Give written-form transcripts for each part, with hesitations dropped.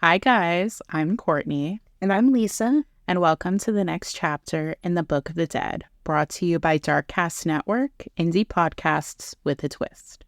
Hi guys, I'm Courtney. And I'm Lisa. And welcome to the next chapter in the Book of the Dead, brought to you by Darkcast Network, indie podcasts with a twist.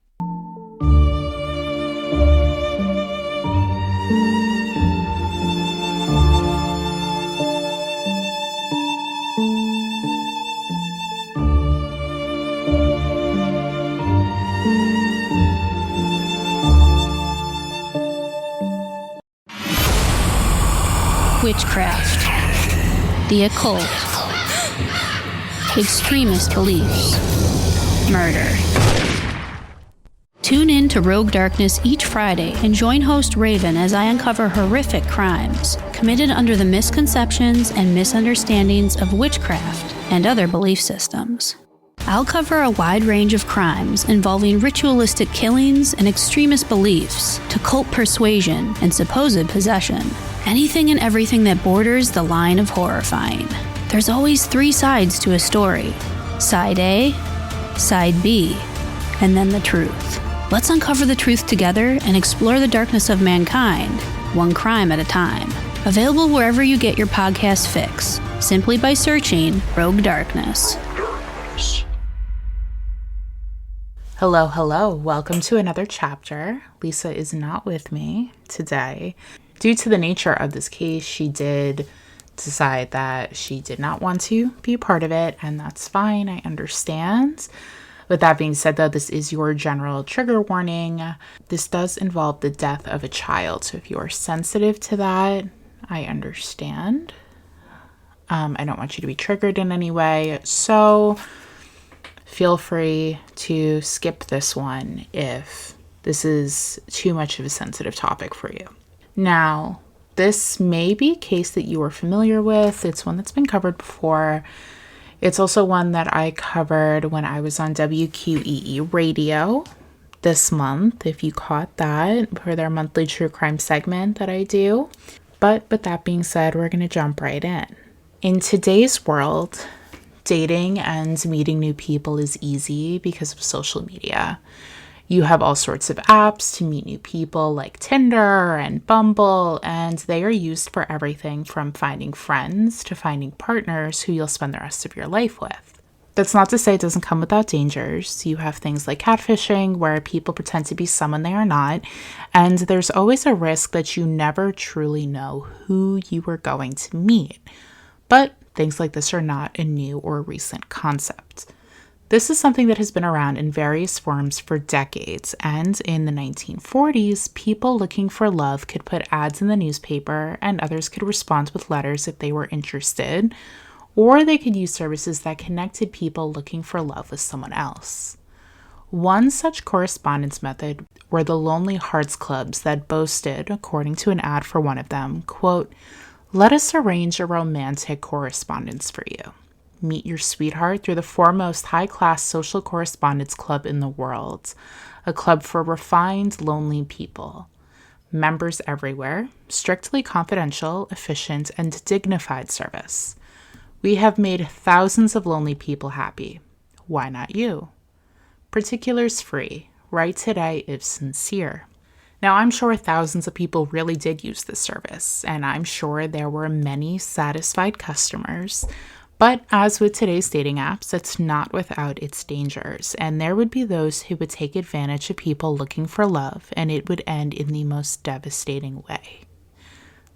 Witchcraft, the occult, extremist beliefs, murder. Tune in to Rogue Darkness each Friday and join host Raven as I uncover horrific crimes committed under the misconceptions and misunderstandings of witchcraft and other belief systems. I'll cover a wide range of crimes involving ritualistic killings and extremist beliefs to cult persuasion and supposed possession. Anything and everything that borders the line of horrifying. There's always three sides to a story. Side A, Side B, and then the truth. Let's uncover the truth together and explore the darkness of mankind, one crime at a time. Available wherever you get your podcast fix, simply by searching Rogue Darkness. Hello. Welcome to another chapter. Lisa is not with me today. Due to the nature of this case, she did decide that she did not want to be a part of it, and that's fine. I understand. With that being said, though, this is your general trigger warning. This does involve the death of a child, so if you are sensitive to that, I understand. I don't want you to be triggered in any way, so feel free to skip this one if this is too much of a sensitive topic for you. Now, this may be a case that you are familiar with. It's one that's been covered before. It's also one that I covered when I was on WQEE radio this month, if you caught that, for their monthly true crime segment that I do. But with that being said, we're going to jump right in. In today's world, dating and meeting new people is easy because of social media. You have all sorts of apps to meet new people like Tinder and Bumble, and they are used for everything from finding friends to finding partners who you'll spend the rest of your life with. That's not to say it doesn't come without dangers. You have things like catfishing, where people pretend to be someone they are not, and there's always a risk that you never truly know who you are going to meet. But things like this are not a new or recent concept. This is something that has been around in various forms for decades, and in the 1940s, people looking for love could put ads in the newspaper, and others could respond with letters if they were interested, or they could use services that connected people looking for love with someone else. One such correspondence method were the Lonely Hearts Clubs that boasted, according to an ad for one of them, quote, "Let us arrange a romantic correspondence for you. Meet your sweetheart through the foremost high-class social correspondence club in the world, a club for refined, lonely people. Members everywhere, strictly confidential, efficient, and dignified service. We have made thousands of lonely people happy. Why not you? Particulars free. Write today if sincere." Now, I'm sure thousands of people really did use this service, and I'm sure there were many satisfied customers. But as with today's dating apps, it's not without its dangers, and there would be those who would take advantage of people looking for love, and it would end in the most devastating way.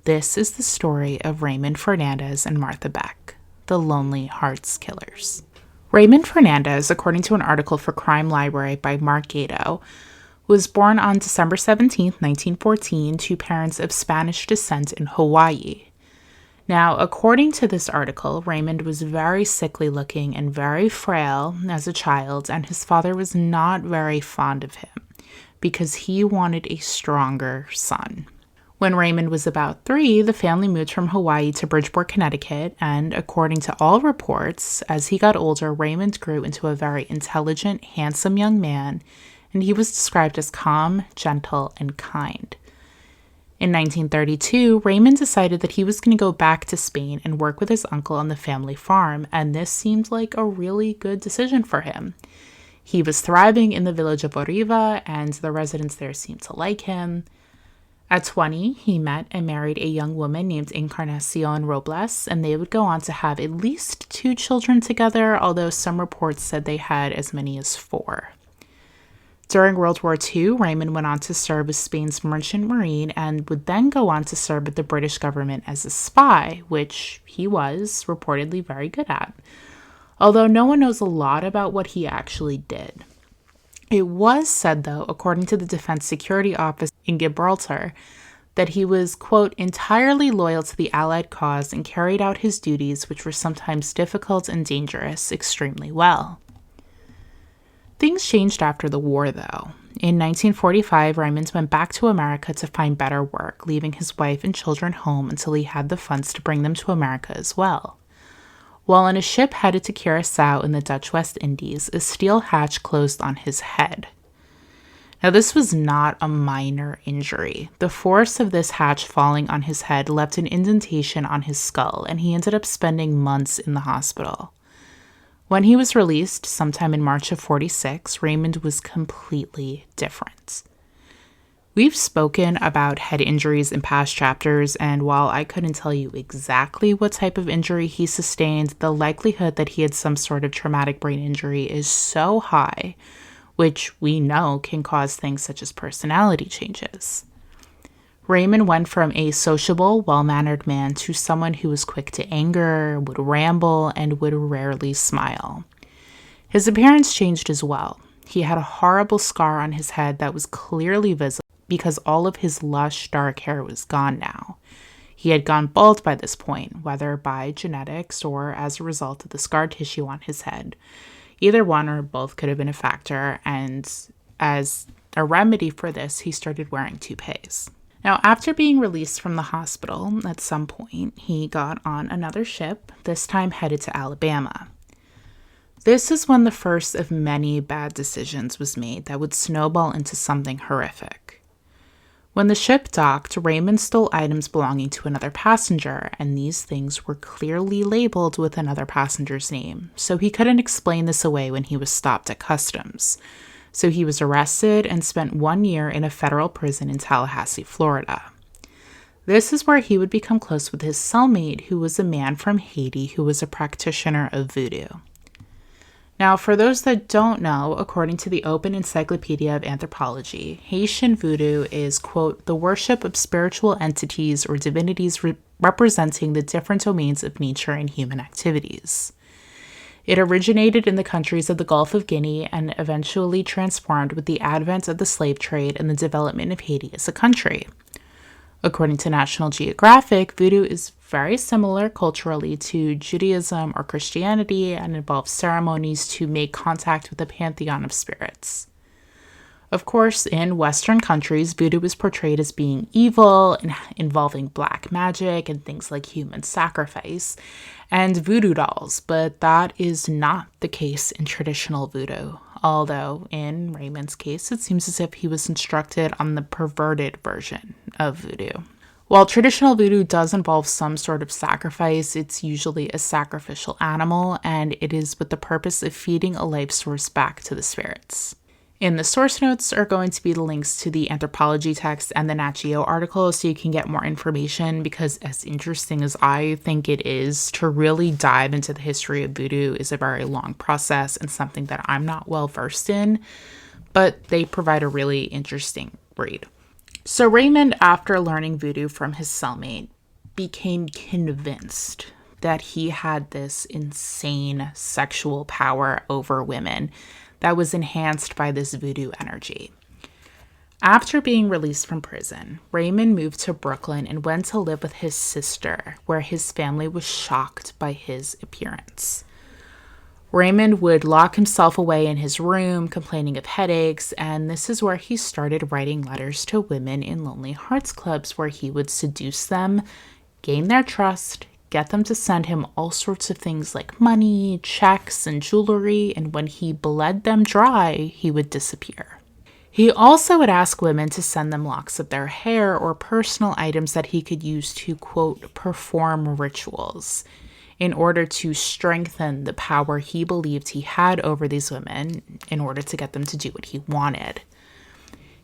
This is the story of Raymond Fernandez and Martha Beck, the Lonely Hearts Killers. Raymond Fernandez, according to an article for Crime Library by Mark Gato, was born on December 17, 1914, to parents of Spanish descent in Hawaii. Now, according to this article, Raymond was very sickly looking and very frail as a child, and his father was not very fond of him because he wanted a stronger son. When Raymond was about 3, the family moved from Hawaii to Bridgeport, Connecticut, and according to all reports, as he got older, Raymond grew into a very intelligent, handsome young man, and he was described as calm, gentle, and kind. In 1932, Raymond decided that he was going to go back to Spain and work with his uncle on the family farm, and this seemed like a really good decision for him. He was thriving in the village of Oriva, and the residents there seemed to like him. At 20, he met and married a young woman named Encarnacion Robles, and they would go on to have at least 2 children together, although some reports said they had as many as 4. During World War II, Raymond went on to serve as Spain's merchant marine and would then go on to serve with the British government as a spy, which he was reportedly very good at, although no one knows a lot about what he actually did. It was said, though, according to the Defense Security Office in Gibraltar, that he was, quote, entirely loyal to the Allied cause and carried out his duties, which were sometimes difficult and dangerous, extremely well. Things changed after the war, though. In 1945, Raymond went back to America to find better work, leaving his wife and children home until he had the funds to bring them to America as well. While on a ship headed to Curacao in the Dutch West Indies, a steel hatch closed on his head. Now, this was not a minor injury. The force of this hatch falling on his head left an indentation on his skull, and he ended up spending months in the hospital. When he was released, sometime in March of 46, Raymond was completely different. We've spoken about head injuries in past chapters, and while I couldn't tell you exactly what type of injury he sustained, the likelihood that he had some sort of traumatic brain injury is so high, which we know can cause things such as personality changes. Raymond went from a sociable, well-mannered man to someone who was quick to anger, would ramble, and would rarely smile. His appearance changed as well. He had a horrible scar on his head that was clearly visible because all of his lush, dark hair was gone now. He had gone bald by this point, whether by genetics or as a result of the scar tissue on his head. Either one or both could have been a factor, and as a remedy for this, he started wearing toupees. Now, after being released from the hospital, at some point, he got on another ship, this time headed to Alabama. This is when the first of many bad decisions was made that would snowball into something horrific. When the ship docked, Raymond stole items belonging to another passenger, and these things were clearly labeled with another passenger's name, so he couldn't explain this away when he was stopped at customs. So he was arrested and spent 1 year in a federal prison in Tallahassee, Florida. This is where he would become close with his cellmate, who was a man from Haiti who was a practitioner of voodoo. Now, for those that don't know, according to the Open Encyclopedia of Anthropology, Haitian voodoo is, quote, the worship of spiritual entities or divinities representing the different domains of nature and human activities. It originated in the countries of the Gulf of Guinea and eventually transformed with the advent of the slave trade and the development of Haiti as a country. According to National Geographic, voodoo is very similar culturally to Judaism or Christianity and involves ceremonies to make contact with the pantheon of spirits. Of course, in Western countries, voodoo is portrayed as being evil and involving black magic and things like human sacrifice and voodoo dolls, but that is not the case in traditional voodoo. Although, in Raymond's case, it seems as if he was instructed on the perverted version of voodoo. While traditional voodoo does involve some sort of sacrifice, it's usually a sacrificial animal, and it is with the purpose of feeding a life source back to the spirits. In the source notes are going to be the links to the anthropology text and the Nat Geo article so you can get more information, because as interesting as I think it is, to really dive into the history of voodoo is a very long process and something that I'm not well versed in, but they provide a really interesting read. So Raymond, after learning voodoo from his cellmate, became convinced that he had this insane sexual power over women that was enhanced by this voodoo energy. After being released from prison, Raymond moved to Brooklyn and went to live with his sister, where his family was shocked by his appearance. Raymond would lock himself away in his room, complaining of headaches, and this is where he started writing letters to women in Lonely Hearts Clubs, where he would seduce them, gain their trust, get them to send him all sorts of things like money, checks, and jewelry, and when he bled them dry, he would disappear. He also would ask women to send them locks of their hair or personal items that he could use to, quote, perform rituals in order to strengthen the power he believed he had over these women in order to get them to do what he wanted.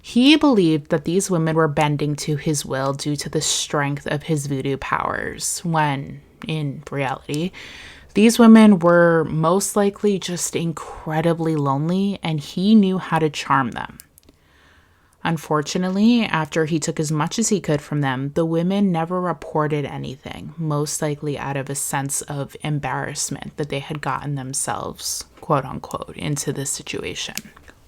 He believed that these women were bending to his will due to the strength of his voodoo powers, when, in reality, these women were most likely just incredibly lonely, and he knew how to charm them. Unfortunately, after he took as much as he could from them, the women never reported anything, most likely out of a sense of embarrassment that they had gotten themselves, quote unquote, into this situation.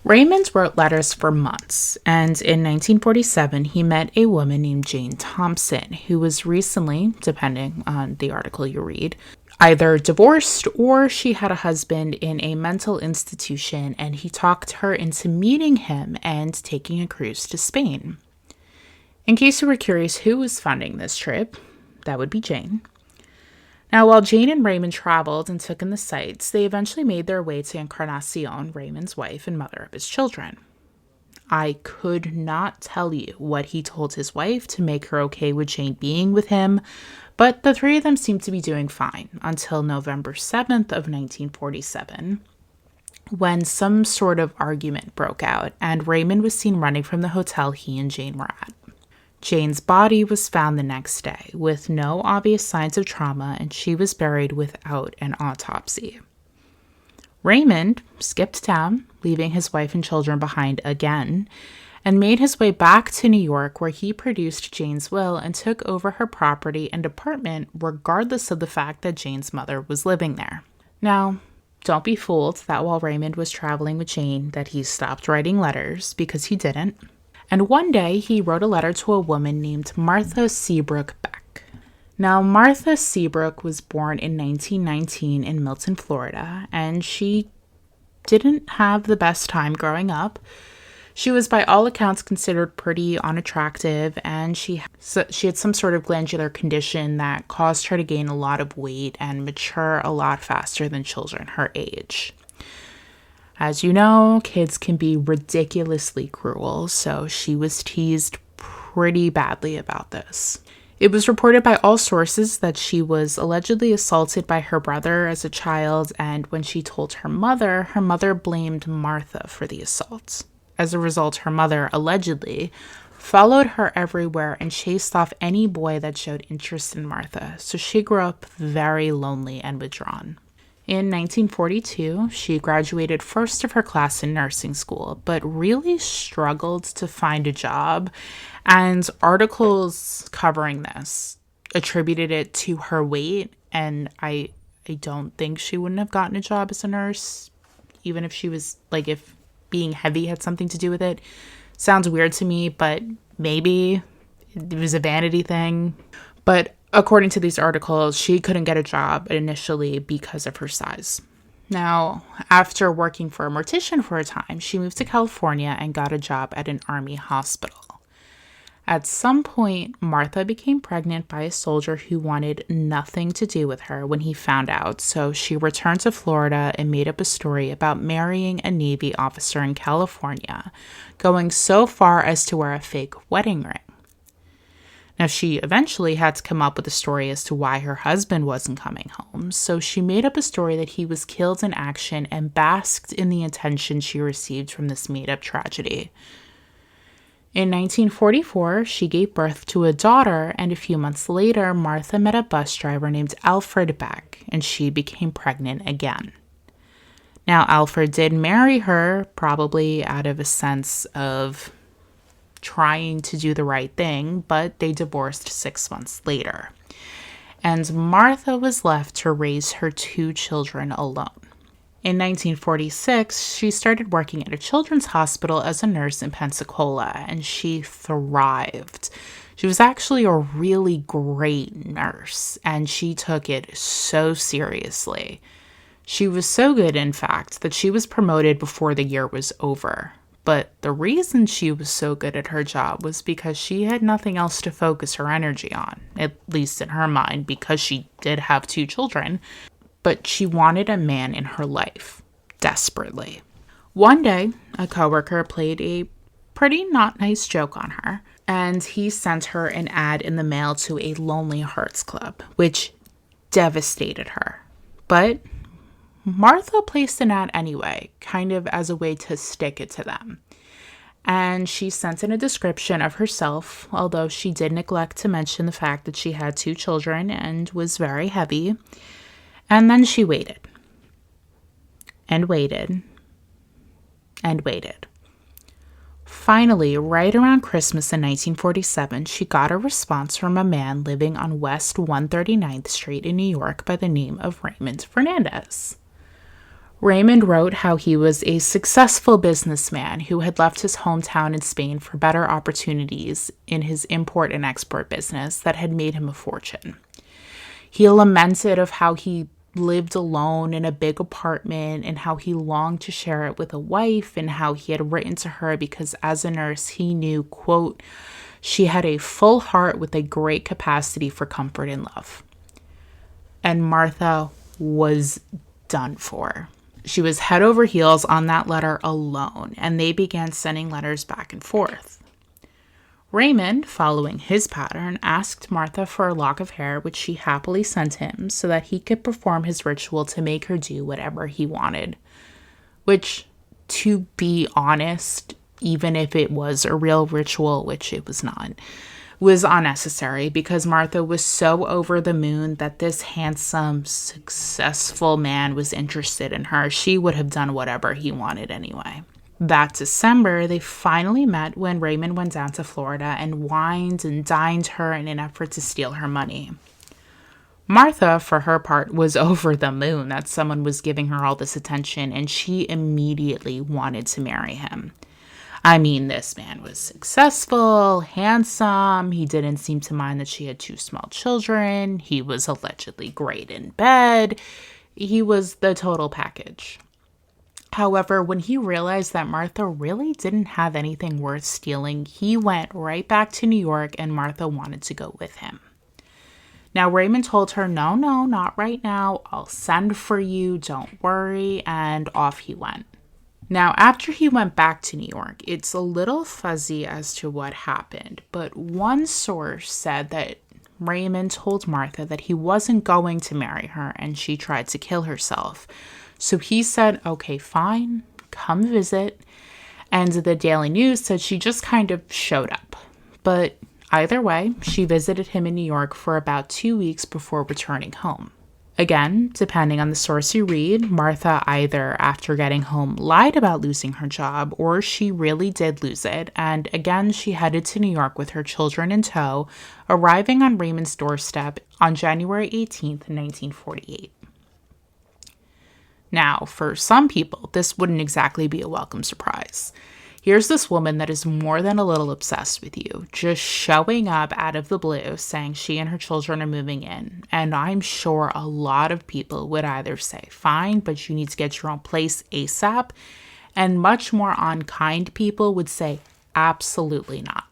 Raymond wrote letters for months, and in 1947, he met a woman named Jane Thompson, who was recently, depending on the article you read, either divorced or she had a husband in a mental institution, and he talked her into meeting him and taking a cruise to Spain. In case you were curious who was funding this trip, that would be Jane. Now, while Jane and Raymond traveled and took in the sights, they eventually made their way to Encarnacion, Raymond's wife and mother of his children. I could not tell you what he told his wife to make her okay with Jane being with him, but the three of them seemed to be doing fine until November 7th of 1947, when some sort of argument broke out and Raymond was seen running from the hotel he and Jane were at. Jane's body was found the next day with no obvious signs of trauma, and she was buried without an autopsy. Raymond skipped town, leaving his wife and children behind again, and made his way back to New York, where he produced Jane's will and took over her property and apartment, regardless of the fact that Jane's mother was living there. Now, don't be fooled that while Raymond was traveling with Jane that he stopped writing letters, because he didn't. And one day, he wrote a letter to a woman named Martha Seabrook Beck. Now, Martha Seabrook was born in 1919 in Milton, Florida, and she didn't have the best time growing up. She was, by all accounts, considered pretty unattractive, and she had some sort of glandular condition that caused her to gain a lot of weight and mature a lot faster than children her age. As you know, kids can be ridiculously cruel, so she was teased pretty badly about this. It was reported by all sources that she was allegedly assaulted by her brother as a child, and when she told her mother blamed Martha for the assault. As a result, her mother allegedly followed her everywhere and chased off any boy that showed interest in Martha, so she grew up very lonely and withdrawn. In 1942, she graduated first of her class in nursing school, but really struggled to find a job, and articles covering this attributed it to her weight, and I don't think she wouldn't have gotten a job as a nurse, even if she was, if being heavy had something to do with it. Sounds weird to me, but maybe it was a vanity thing. But according to these articles, she couldn't get a job initially because of her size. Now, after working for a mortician for a time, she moved to California and got a job at an army hospital. At some point, Martha became pregnant by a soldier who wanted nothing to do with her when he found out, so she returned to Florida and made up a story about marrying a Navy officer in California, going so far as to wear a fake wedding ring. Now, she eventually had to come up with a story as to why her husband wasn't coming home, so she made up a story that he was killed in action and basked in the attention she received from this made-up tragedy. In 1944, she gave birth to a daughter, and a few months later, Martha met a bus driver named Alfred Beck, and she became pregnant again. Now, Alfred did marry her, probably out of a sense of trying to do the right thing, but they divorced 6 months later. And Martha was left to raise her 2 children alone. In 1946, she started working at a children's hospital as a nurse in Pensacola, and she thrived. She was actually a really great nurse, and she took it so seriously. She was so good, in fact, that she was promoted before the year was over. But the reason she was so good at her job was because she had nothing else to focus her energy on, at least in her mind, because she did have 2 children. But she wanted a man in her life, desperately. One day, a coworker played a pretty not nice joke on her, and he sent her an ad in the mail to a Lonely Hearts Club, which devastated her. But Martha placed an ad anyway, kind of as a way to stick it to them. And she sent in a description of herself, although she did neglect to mention the fact that she had 2 children and was very heavy. And then she waited. And waited. And waited. Finally, right around Christmas in 1947, she got a response from a man living on West 139th Street in New York by the name of Raymond Fernandez. Raymond wrote how he was a successful businessman who had left his hometown in Spain for better opportunities in his import and export business that had made him a fortune. He lamented of how he lived alone in a big apartment and how he longed to share it with a wife, and how he had written to her because as a nurse he knew, quote, she had a full heart with a great capacity for comfort and love. And Martha was done for. She was head over heels on that letter alone, and they began sending letters back and forth. Raymond, following his pattern, asked Martha for a lock of hair, which she happily sent him so that he could perform his ritual to make her do whatever he wanted. Which, to be honest, even if it was a real ritual, which it was not, was unnecessary because Martha was so over the moon that this handsome, successful man was interested in her. She would have done whatever he wanted anyway. That December, they finally met when Raymond went down to Florida and wined and dined her in an effort to steal her money. Martha, for her part, was over the moon that someone was giving her all this attention, and she immediately wanted to marry him. I mean, this man was successful, handsome, he didn't seem to mind that she had 2 small children, he was allegedly great in bed, he was the total package. However, when he realized that Martha really didn't have anything worth stealing, he went right back to New York and Martha wanted to go with him. Now, Raymond told her, no, not right now, I'll send for you, don't worry, and off he went. Now, after he went back to New York, it's a little fuzzy as to what happened, but one source said that Raymond told Martha that he wasn't going to marry her and she tried to kill herself. So he said, okay, fine, come visit. And the Daily News said she just kind of showed up. But either way, she visited him in New York for about 2 weeks before returning home. Again, depending on the source you read, Martha either after getting home lied about losing her job or she really did lose it. And again, she headed to New York with her children in tow, arriving on Raymond's doorstep on January 18th, 1948. Now, for some people, this wouldn't exactly be a welcome surprise. Here's this woman that is more than a little obsessed with you, just showing up out of the blue, saying she and her children are moving in. And I'm sure a lot of people would either say, fine, but you need to get your own place ASAP. And much more unkind people would say, absolutely not.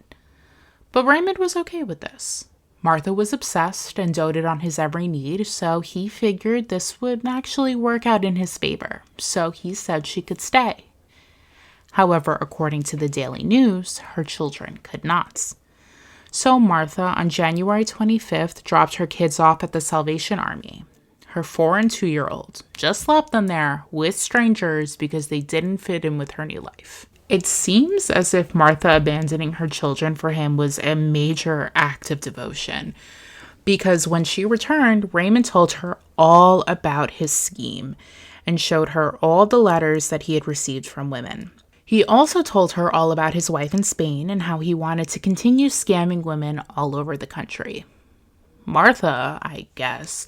But Raymond was okay with this. Martha was obsessed and doted on his every need, so he figured this would actually work out in his favor. So he said she could stay. However, according to the Daily News, her children could not. So Martha, on January 25th, dropped her kids off at the Salvation Army. Her 4- and 2-year-old just left them there with strangers because they didn't fit in with her new life. It seems as if Martha abandoning her children for him was a major act of devotion, because when she returned, Raymond told her all about his scheme and showed her all the letters that he had received from women. He also told her all about his wife in Spain and how he wanted to continue scamming women all over the country. Martha, I guess,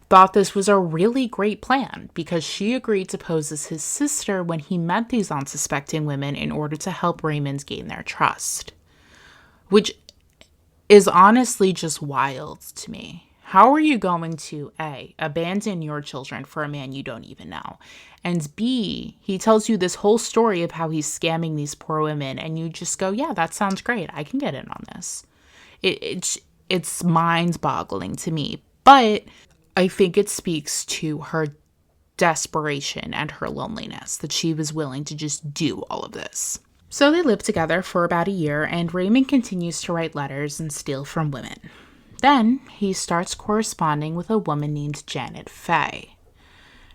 thought this was a really great plan because she agreed to pose as his sister when he met these unsuspecting women in order to help Raymond gain their trust. Which is honestly just wild to me. How are you going to, A, abandon your children for a man you don't even know? And B, he tells you this whole story of how he's scamming these poor women, and you just go, yeah, that sounds great. I can get in on this. It's mind-boggling to me. But I think it speaks to her desperation and her loneliness that she was willing to just do all of this. So they lived together for about a year, and Raymond continues to write letters and steal from women. Then he starts corresponding with a woman named Janet Fay.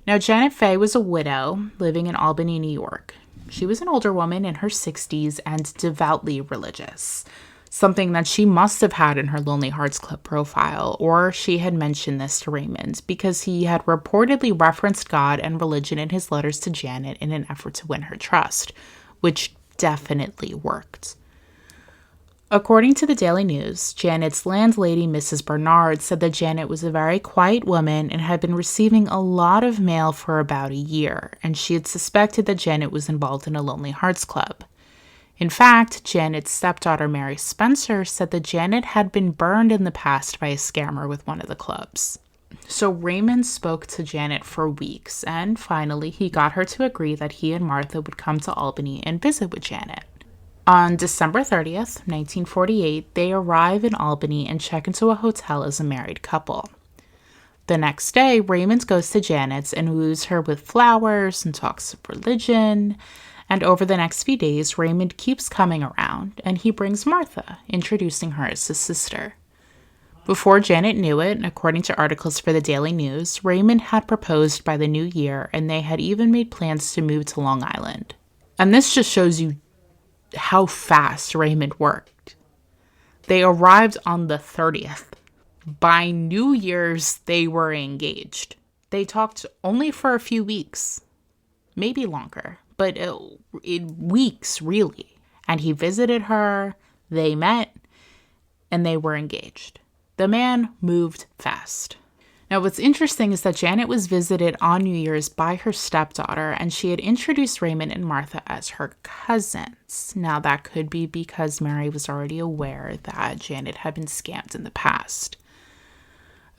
Now, Janet Fay was a widow living in Albany, New York. She was an older woman in her 60s and devoutly religious, something that she must have had in her Lonely Hearts Club profile, or she had mentioned this to Raymond because he had reportedly referenced God and religion in his letters to Janet in an effort to win her trust, which definitely worked. According to the Daily News, Janet's landlady, Mrs. Bernard, said that Janet was a very quiet woman and had been receiving a lot of mail for about a year, and she had suspected that Janet was involved in a Lonely Hearts Club. In fact, Janet's stepdaughter, Mary Spencer, said that Janet had been burned in the past by a scammer with one of the clubs. So Raymond spoke to Janet for weeks, and finally he got her to agree that he and Martha would come to Albany and visit with Janet. On December 30th, 1948, they arrive in Albany and check into a hotel as a married couple. The next day, Raymond goes to Janet's and woos her with flowers and talks of religion. And over the next few days, Raymond keeps coming around, and he brings Martha, introducing her as his sister. Before Janet knew it, according to articles for the Daily News, Raymond had proposed by the new year, and they had even made plans to move to Long Island. And this just shows you how fast Raymond worked. They arrived on the 30th. By New Year's, they were engaged. They talked only for a few weeks, maybe longer, but in weeks, really. And he visited her, they met, and they were engaged. The man moved fast. Now, what's interesting is that Janet was visited on New Year's by her stepdaughter, and she had introduced Raymond and Martha as her cousins. Now, that could be because Mary was already aware that Janet had been scammed in the past.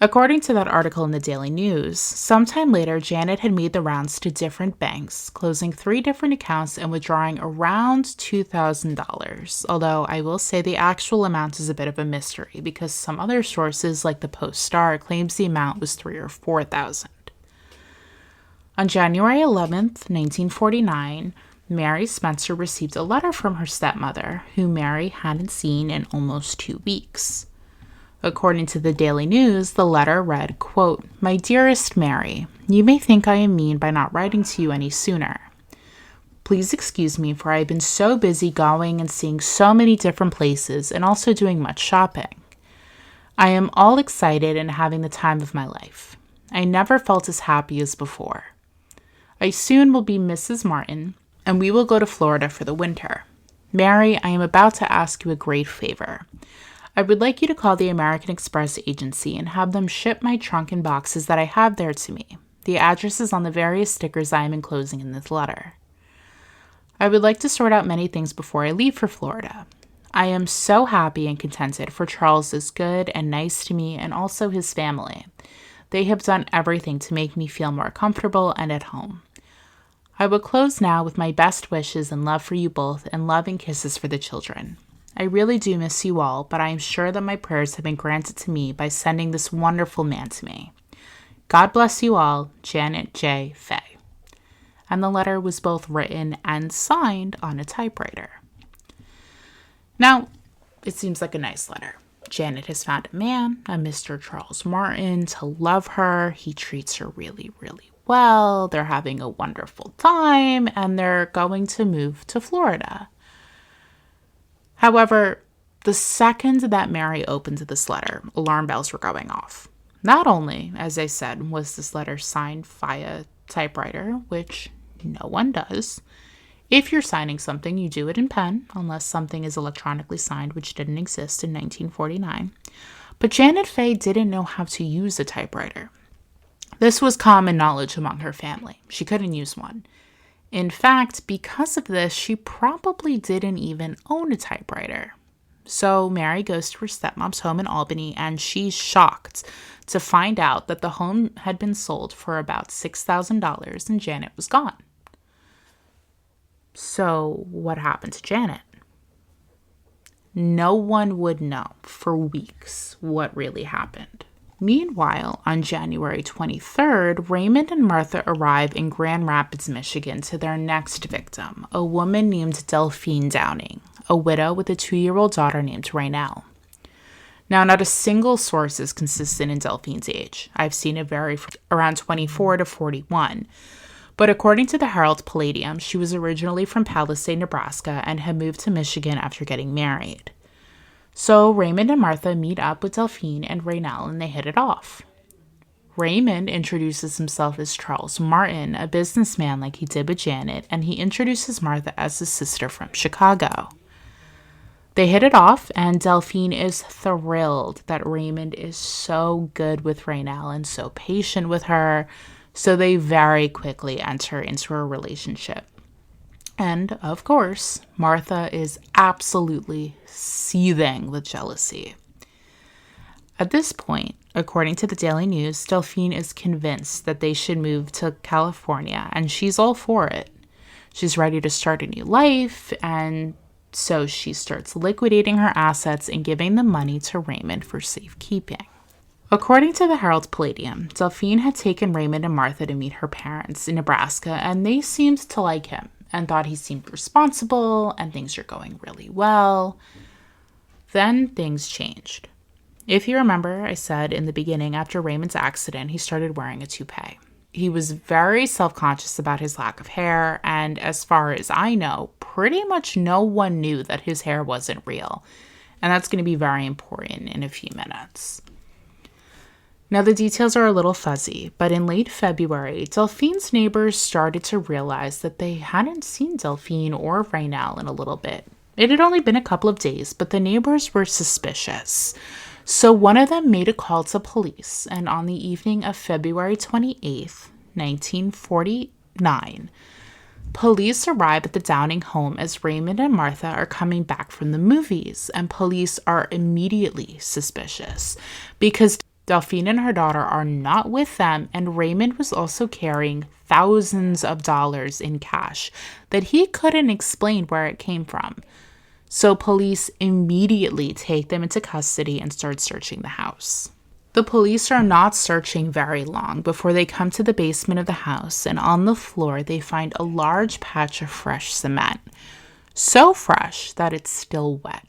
According to that article in the Daily News, sometime later, Janet had made the rounds to different banks, closing 3 different accounts and withdrawing around $2,000, although I will say the actual amount is a bit of a mystery because some other sources, like the Post-Star, claims the amount was $3,000 or $4,000. On January 11th, 1949, Mary Spencer received a letter from her stepmother, who Mary hadn't seen in almost 2 weeks. According to the Daily News, the letter read, quote, "My dearest Mary, you may think I am mean by not writing to you any sooner. Please excuse me, for I have been so busy going and seeing so many different places and also doing much shopping. I am all excited and having the time of my life. I never felt as happy as before. I soon will be Mrs. Martin, and we will go to Florida for the winter. Mary, I am about to ask you a great favor. I would like you to call the American Express agency and have them ship my trunk and boxes that I have there to me. The address is on the various stickers I am enclosing in this letter. I would like to sort out many things before I leave for Florida. I am so happy and contented, for Charles is good and nice to me and also his family. They have done everything to make me feel more comfortable and at home. I will close now with my best wishes and love for you both and loving kisses for the children. I really do miss you all, but I am sure that my prayers have been granted to me by sending this wonderful man to me. God bless you all, Janet J. Fay." And the letter was both written and signed on a typewriter. Now, it seems like a nice letter. Janet has found a man, a Mr. Charles Martin, to love her. He treats her really, really well. They're having a wonderful time, and they're going to move to Florida. However, the second that Mary opened this letter, alarm bells were going off. Not only, as I said, was this letter signed via typewriter, which no one does. If you're signing something, you do it in pen, unless something is electronically signed, which didn't exist in 1949. But Janet Fay didn't know how to use a typewriter. This was common knowledge among her family. She couldn't use one. In fact, because of this, she probably didn't even own a typewriter. So Mary goes to her stepmom's home in Albany, and she's shocked to find out that the home had been sold for about $6,000 and Janet was gone. So what happened to Janet? No one would know for weeks what really happened. Meanwhile, on January 23rd, Raymond and Martha arrive in Grand Rapids, Michigan to their next victim, a woman named Delphine Downing, a widow with a 2-year-old daughter named Raynell. Now, not a single source is consistent in Delphine's age. I've seen it vary from around 24 to 41. But according to the Herald Palladium, she was originally from Palisade, Nebraska, and had moved to Michigan after getting married. So Raymond and Martha meet up with Delphine and Raynell, and they hit it off. Raymond introduces himself as Charles Martin, a businessman like he did with Janet, and he introduces Martha as his sister from Chicago. They hit it off, and Delphine is thrilled that Raymond is so good with Raynell and so patient with her, so they very quickly enter into a relationship. And, of course, Martha is absolutely seething with jealousy. At this point, according to the Daily News, Delphine is convinced that they should move to California, and she's all for it. She's ready to start a new life, and so she starts liquidating her assets and giving the money to Raymond for safekeeping. According to the Herald Palladium, Delphine had taken Raymond and Martha to meet her parents in Nebraska, and they seemed to like him and thought he seemed responsible and things are going really well. Then things changed. If you remember, I said in the beginning, after Raymond's accident, he started wearing a toupee. He was very self-conscious about his lack of hair, and as far as I know, pretty much no one knew that his hair wasn't real. And that's going to be very important in a few minutes. Now, the details are a little fuzzy, but in late February, Delphine's neighbors started to realize that they hadn't seen Delphine or Raynell in a little bit. It had only been a couple of days, but the neighbors were suspicious. So one of them made a call to police, and on the evening of February 28th, 1949, police arrive at the Downing home as Raymond and Martha are coming back from the movies, and police are immediately suspicious because Delphine and her daughter are not with them, and Raymond was also carrying thousands of dollars in cash that he couldn't explain where it came from. So police immediately take them into custody and start searching the house. The police are not searching very long before they come to the basement of the house, and on the floor they find a large patch of fresh cement. So fresh that it's still wet.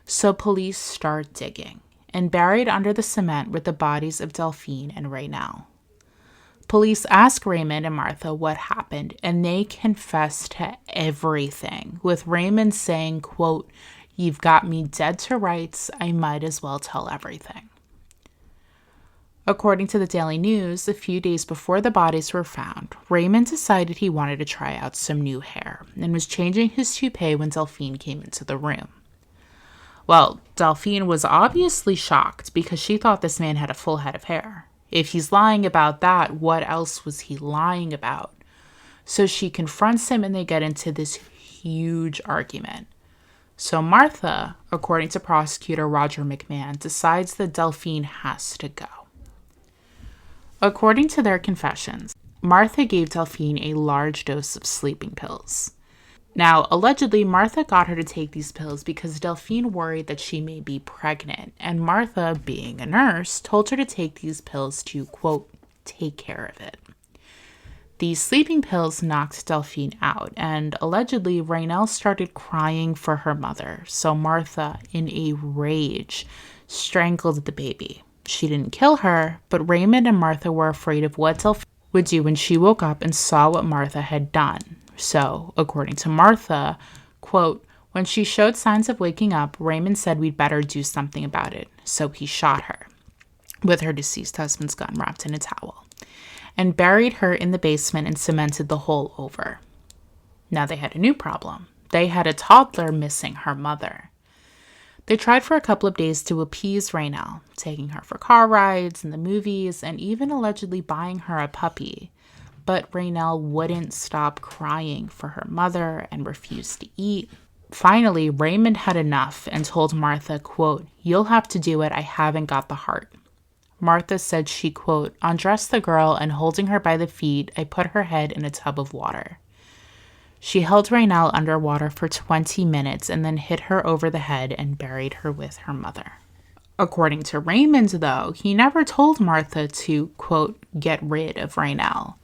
So police start digging, and buried under the cement were the bodies of Delphine and Raynell. Police ask Raymond and Martha what happened, and they confess to everything, with Raymond saying, quote, "You've got me dead to rights, I might as well tell everything." According to the Daily News, a few days before the bodies were found, Raymond decided he wanted to try out some new hair, and was changing his toupee when Delphine came into the room. Well, Delphine was obviously shocked because she thought this man had a full head of hair. If he's lying about that, what else was he lying about? So she confronts him and they get into this huge argument. So Martha, according to prosecutor Roger McMahon, decides that Delphine has to go. According to their confessions, Martha gave Delphine a large dose of sleeping pills. Now, allegedly, Martha got her to take these pills because Delphine worried that she may be pregnant, and Martha, being a nurse, told her to take these pills to, quote, take care of it. These sleeping pills knocked Delphine out, and allegedly, Raynell started crying for her mother, so Martha, in a rage, strangled the baby. She didn't kill her, but Raymond and Martha were afraid of what Delphine would do when she woke up and saw what Martha had done. So, according to Martha, quote, when she showed signs of waking up, Raymond said we'd better do something about it. So he shot her with her deceased husband's gun wrapped in a towel and buried her in the basement and cemented the hole over. Now they had a new problem. They had a toddler missing her mother. They tried for a couple of days to appease Raynell, taking her for car rides and the movies and even allegedly buying her a puppy. But Raynell wouldn't stop crying for her mother and refused to eat. Finally, Raymond had enough and told Martha, quote, "You'll have to do it, I haven't got the heart." Martha said she, quote, undressed the girl and holding her by the feet, I put her head in a tub of water. She held Raynell underwater for 20 minutes and then hit her over the head and buried her with her mother. According to Raymond, though, he never told Martha to, quote, get rid of Raynell.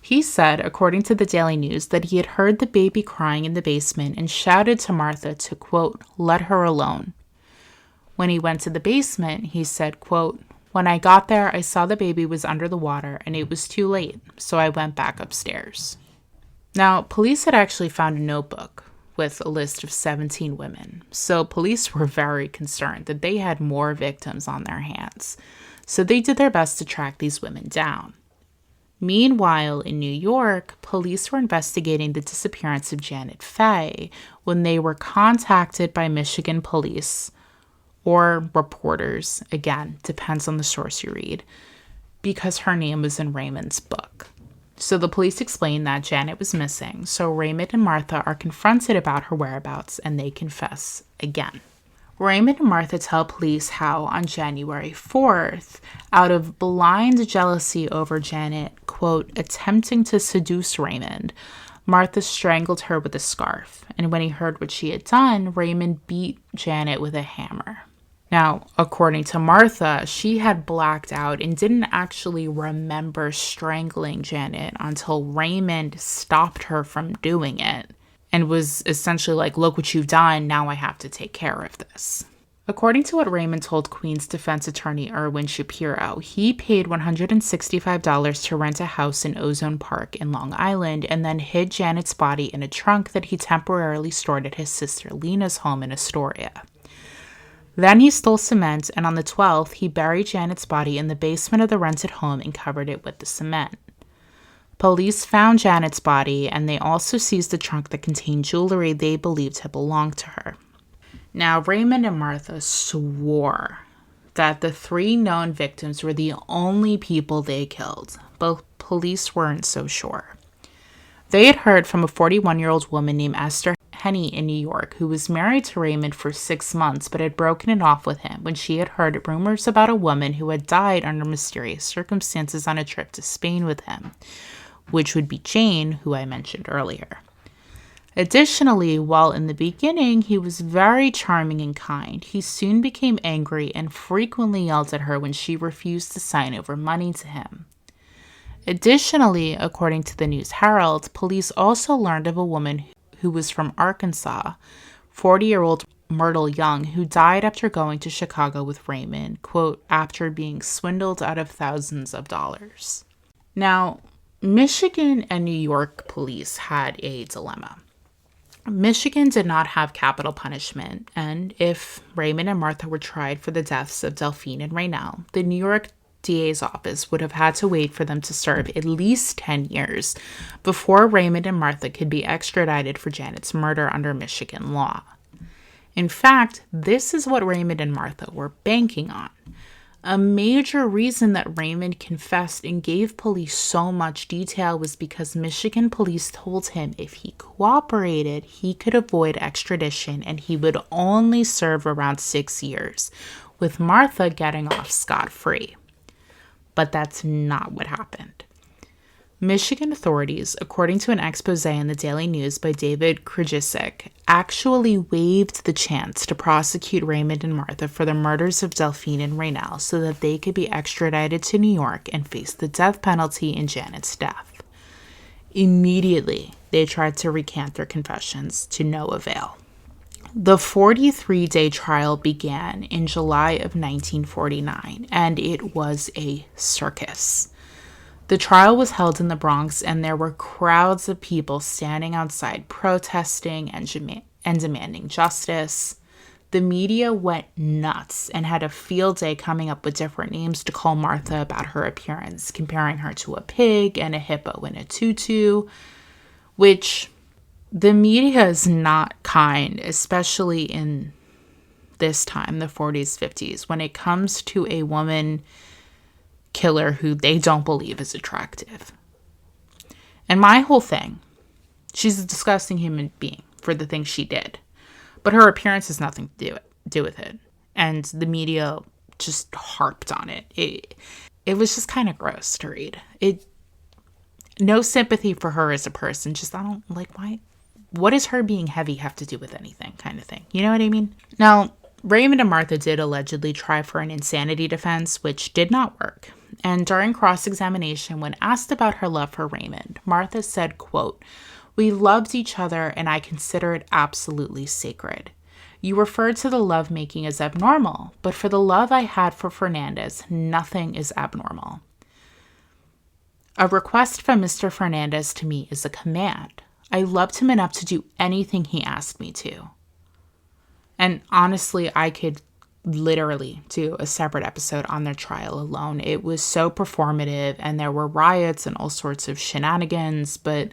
He said, according to the Daily News, that he had heard the baby crying in the basement and shouted to Martha to, quote, let her alone. When he went to the basement, he said, quote, When I got there, I saw the baby was under the water and it was too late, so I went back upstairs. Now, police had actually found a notebook with a list of 17 women, so police were very concerned that they had more victims on their hands, so they did their best to track these women down. Meanwhile, in New York, police were investigating the disappearance of Janet Fay when they were contacted by Michigan police or reporters, again, depends on the source you read, because her name was in Raymond's book. So the police explained that Janet was missing, so Raymond and Martha are confronted about her whereabouts and they confess again. Raymond and Martha tell police how on January 4th, out of blind jealousy over Janet, quote, attempting to seduce Raymond, Martha strangled her with a scarf, and when he heard what she had done, Raymond beat Janet with a hammer. Now, according to Martha, she had blacked out and didn't actually remember strangling Janet until Raymond stopped her from doing it and was essentially like, look what you've done, now I have to take care of this. According to what Raymond told Queen's defense attorney Erwin Shapiro, he paid $165 to rent a house in Ozone Park in Long Island and then hid Janet's body in a trunk that he temporarily stored at his sister Lena's home in Astoria. Then he stole cement, and on the 12th, he buried Janet's body in the basement of the rented home and covered it with the cement. Police found Janet's body, and they also seized the trunk that contained jewelry they believed had belonged to her. Now, Raymond and Martha swore that the 3 known victims were the only people they killed, but police weren't so sure. They had heard from a 41-year-old woman named Esther Henney in New York, who was married to Raymond for 6 months but had broken it off with him when she had heard rumors about a woman who had died under mysterious circumstances on a trip to Spain with him, which would be Jane, who I mentioned earlier. Additionally, while in the beginning he was very charming and kind, he soon became angry and frequently yelled at her when she refused to sign over money to him. Additionally, according to the News Herald, police also learned of a woman who was from Arkansas, 40-year-old Myrtle Young, who died after going to Chicago with Raymond, quote, after being swindled out of thousands of dollars. Now, Michigan and New York police had a dilemma. Michigan did not have capital punishment, and if Raymond and Martha were tried for the deaths of Delphine and Raynell, the New York DA's office would have had to wait for them to serve at least 10 years before Raymond and Martha could be extradited for Janet's murder under Michigan law. In fact, this is what Raymond and Martha were banking on. A major reason that Raymond confessed and gave police so much detail was because Michigan police told him if he cooperated, he could avoid extradition and he would only serve around 6 years, with Martha getting off scot-free. But that's not what happened. Michigan authorities, according to an expose in the Daily News by David Krajicek, actually waived the chance to prosecute Raymond and Martha for the murders of Delphine and Raynell so that they could be extradited to New York and face the death penalty in Janet's death. Immediately, they tried to recant their confessions to no avail. The 43-day trial began in July of 1949, and it was a circus. The trial was held in the Bronx, and there were crowds of people standing outside protesting and demanding justice. The media went nuts and had a field day coming up with different names to call Martha about her appearance, comparing her to a pig and a hippo in a tutu, which the media is not kind, especially in this time, the 40s, 50s, when it comes to a woman killer who they don't believe is attractive. And my whole thing, she's a disgusting human being for the things she did, but her appearance has nothing to do with it. And the media just harped on it. It was just kind of gross to read. No sympathy for her as a person. Just, I don't like, why? What does her being heavy have to do with anything, kind of thing? You know what I mean? Now, Raymond and Martha did allegedly try for an insanity defense, which did not work. And during cross-examination, when asked about her love for Raymond, Martha said, quote, "We loved each other and I consider it absolutely sacred. You referred to the lovemaking as abnormal, but for the love I had for Fernandez, nothing is abnormal. A request from Mr. Fernandez to me is a command. I loved him enough to do anything he asked me to. And honestly, I could literally do a separate episode on their trial alone. It was so performative, and there were riots and all sorts of shenanigans, but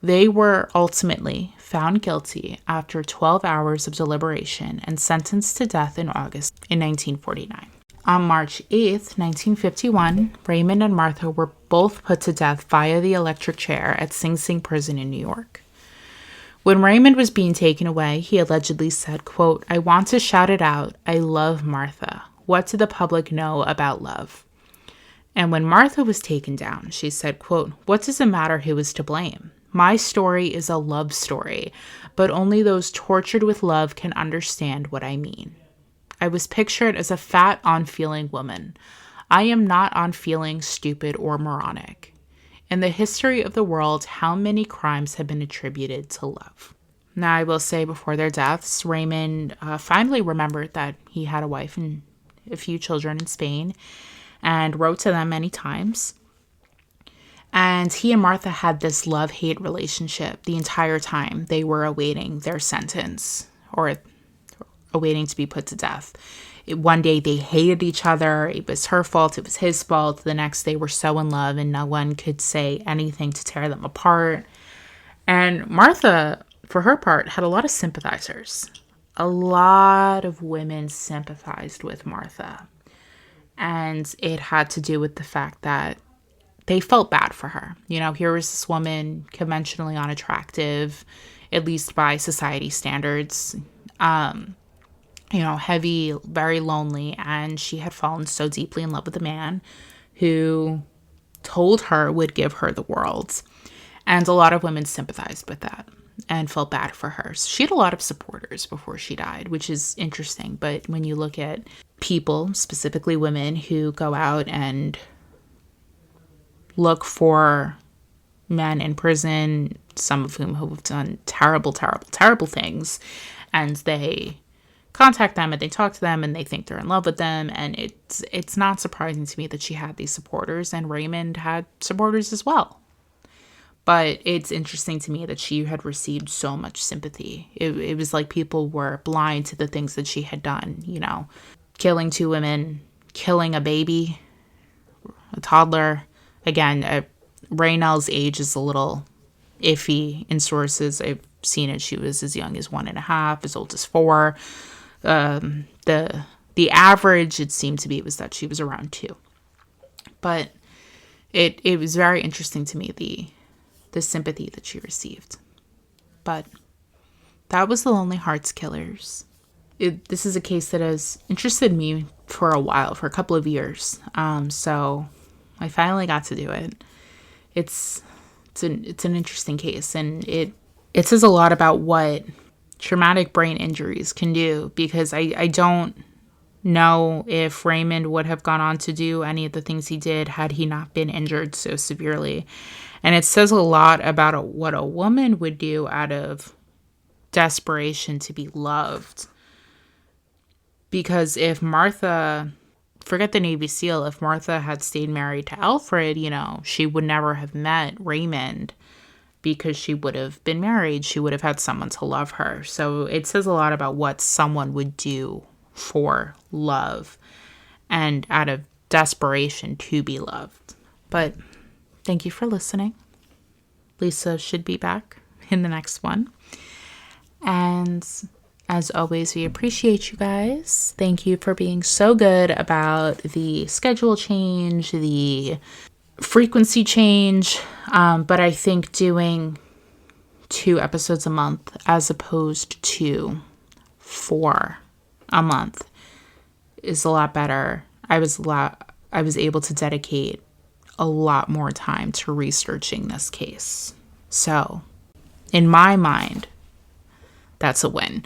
they were ultimately found guilty after 12 hours of deliberation and sentenced to death in August in 1949. On March 8th, 1951, Raymond and Martha were both put to death via the electric chair at Sing Sing Prison in New York. When Raymond was being taken away, he allegedly said, quote, "I want to shout it out. I love Martha. What do the public know about love?" And when Martha was taken down, she said, quote, "What does it matter who is to blame? My story is a love story, but only those tortured with love can understand what I mean. I was pictured as a fat, unfeeling woman. I am not unfeeling, stupid, or moronic. In the history of the world, how many crimes have been attributed to love?" Now, I will say before their deaths, Raymond finally remembered that he had a wife and a few children in Spain and wrote to them many times. And he and Martha had this love-hate relationship the entire time they were awaiting their sentence or awaiting to be put to death. One day they hated each other. It was her fault. It was his fault. The next they were so in love, and no one could say anything to tear them apart. And Martha, for her part, had a lot of sympathizers. A lot of women sympathized with Martha. And it had to do with the fact that they felt bad for her. You know, here was this woman, conventionally unattractive, at least by society standards, heavy, very lonely, and she had fallen so deeply in love with a man who told her would give her the world. And a lot of women sympathized with that and felt bad for her. So she had a lot of supporters before she died, which is interesting. But when you look at people, specifically women, who go out and look for men in prison, some of whom have done terrible, terrible, terrible things, and they contact them and they talk to them and they think they're in love with them, and it's not surprising to me that she had these supporters, and Raymond had supporters as well. But it's interesting to me that she had received so much sympathy. It was like people were blind to the things that she had done, killing 2 women, killing a baby, a toddler. Again, Raynell's age is a little iffy in sources. I've seen it. She was as young as 1.5, as old as 4. The average, it seemed to be, was that she was around 2. But it was very interesting to me, the sympathy that she received. But that was the Lonely Hearts Killers. This is a case that has interested me for a while, for a couple of years. So I finally got to do it. It's an interesting case, and it says a lot about what traumatic brain injuries can do, because I don't know if Raymond would have gone on to do any of the things he did had he not been injured so severely. And it says a lot about what a woman would do out of desperation to be loved. Because if Martha, forget the Navy SEAL, if Martha had stayed married to Alfred, she would never have met Raymond, because she would have been married. She would have had someone to love her. So it says a lot about what someone would do for love and out of desperation to be loved. But thank you for listening. Lisa should be back in the next one. And as always, we appreciate you guys. Thank you for being so good about the schedule change, the frequency change. But I think doing 2 episodes a month as opposed to 4 a month is a lot better. I was able to dedicate a lot more time to researching this case. So, in my mind, that's a win.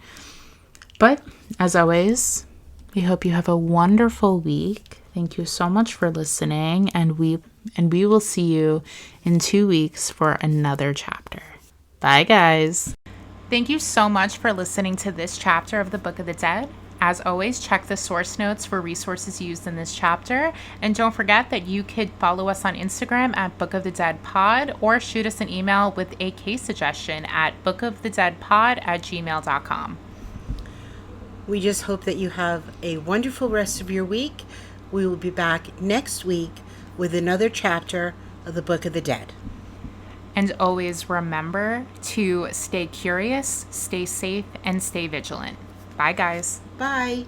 But as always, we hope you have a wonderful week. Thank you so much for listening, and we will see you in 2 weeks for another chapter. Bye, guys. Thank you so much for listening to this chapter of the Book of the Dead. As always, check the source notes for resources used in this chapter. And don't forget that you could follow us on Instagram at Book of the Dead Pod, or shoot us an email with a case suggestion at bookofthedeadpod@gmail.com. We just hope that you have a wonderful rest of your week. We will be back next week with another chapter of the Book of the Dead. And always remember to stay curious, stay safe, and stay vigilant. Bye, guys. Bye.